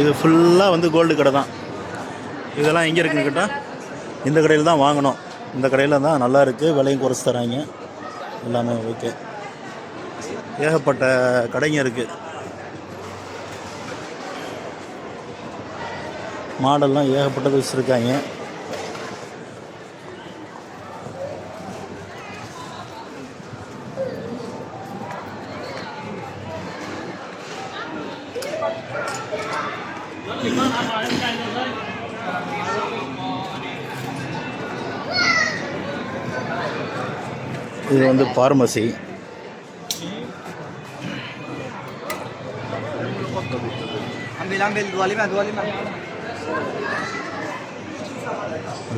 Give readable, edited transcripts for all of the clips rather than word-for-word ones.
இது ஃபுல்லாக வந்து கோல்டு கடை தான். இதெல்லாம் எங்கே இருக்குன்னு கேட்டால் இந்த கடையில் தான் வாங்கணும். இந்த கடையில் தான் நல்லா இருக்குது, விலையும் குறைச்சி தராங்க, எல்லாமே ஓகே. ஏகப்பட்ட கடைங்க இருக்குது. மாடல்லாம் ஏகப்பட்டது வச்சுருக்காங்க. இது வந்து பார்மசி.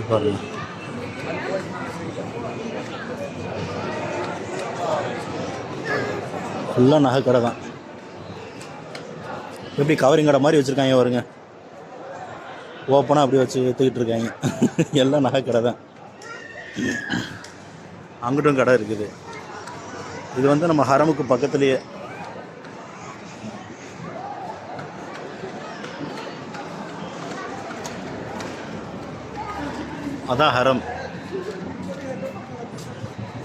பாருங்க, ஃபுல்லாக நகை கடை தான். எப்படி கவரிங் கடை மாதிரி வச்சுருக்காங்க வருங்க, ஓப்பனாக அப்படி வச்சு விற்றுக்கிட்டு இருக்காங்க. எல்லாம் நகை கடை தான். அங்கிட்டும் கடை இருக்குது. இது வந்து நம்ம ஹரமுக்கு பக்கத்துலேயே. அதான் ஹரம்.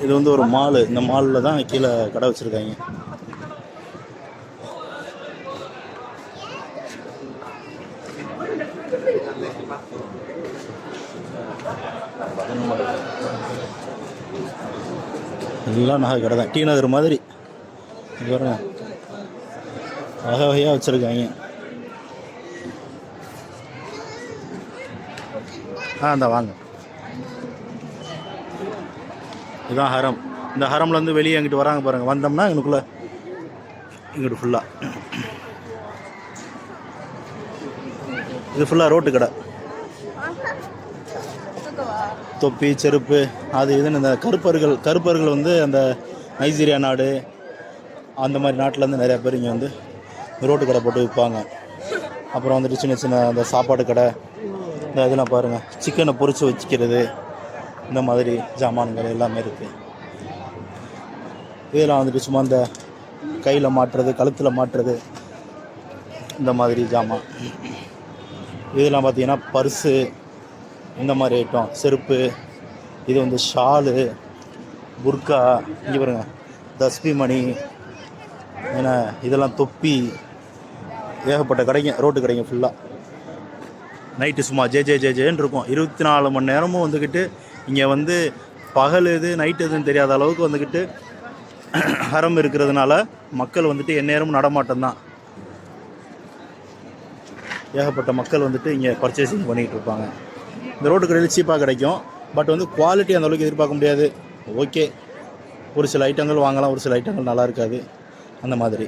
இது வந்து ஒரு மாலு. இந்த மாலில் தான் கீழே கடை வச்சுருக்காங்க. எல்லாம் நகை கடை தான். டி நகர் மாதிரி பாருங்க, வகை வகையாக வச்சுருக்காங்க. இந்த வாங்க, இதுதான் ஹரம். இந்த ஹரம்லேருந்து வெளியே எங்கிட்டு வராங்க பாருங்கள். வந்தோம்னா எங்களுக்குள்ளே இங்கிட்டு ஃபுல்லாக இது ஃபுல்லாக ரோட்டு கடை. தொப்பி, செருப்பு, அது இதுன்னு இந்த கருப்பர்கள் வந்து அந்த நைஜீரியா நாடு அந்த மாதிரி நாட்டிலேருந்து நிறையா பேர் இங்கே வந்து ரோட்டு கடை போட்டு விற்பாங்க. அப்புறம் வந்துட்டு சின்ன சின்ன அந்த சாப்பாடு கடை, இந்த இதெல்லாம் பாருங்கள், சிக்கனை பொரித்து வச்சுக்கிறது, இந்த மாதிரி ஜாமான்கள் எல்லாமே இருக்குது. இதெல்லாம் வந்துட்டு சும்மா இந்த கையில் மாட்டுறது, கழுத்தில் மாட்டுறது, இந்த மாதிரி ஜாமான். இதெல்லாம் பார்த்திங்கன்னா பர்ஸு, இந்த மாதிரி ஐட்டம், செருப்பு, இது வந்து ஷாலு, புர்கா, இங்கே பாருங்க தஸ்பி மணி, ஏன்னா இதெல்லாம் தொப்பி, ஏகப்பட்ட கடைங்க, ரோட்டு கடைங்க ஃபுல்லாக. நைட்டு சும்மா ஜேன்னு இருக்கும். 24 மணி நேரமும் வந்துக்கிட்டு இங்கே வந்து பகல் எது நைட்டு எதுன்னு தெரியாத அளவுக்கு வந்துக்கிட்டு ஹரம் இருக்கிறதுனால மக்கள் வந்துட்டு எந்நேரமும் நடமாட்டம் தான். ஏகப்பட்ட மக்கள் வந்துட்டு இங்கே பர்ச்சேசிங் பண்ணிகிட்டு இருப்பாங்க. இந்த ரோட்டு கடையில் சீப்பாக கிடைக்கும், பட் வந்து குவாலிட்டி அந்த அளவுக்கு எதிர்பார்க்க முடியாது. ஓகே, ஒரு சில ஐட்டங்கள் வாங்கலாம், ஒரு சில ஐட்டங்கள் நல்லா இருக்காது, அந்த மாதிரி.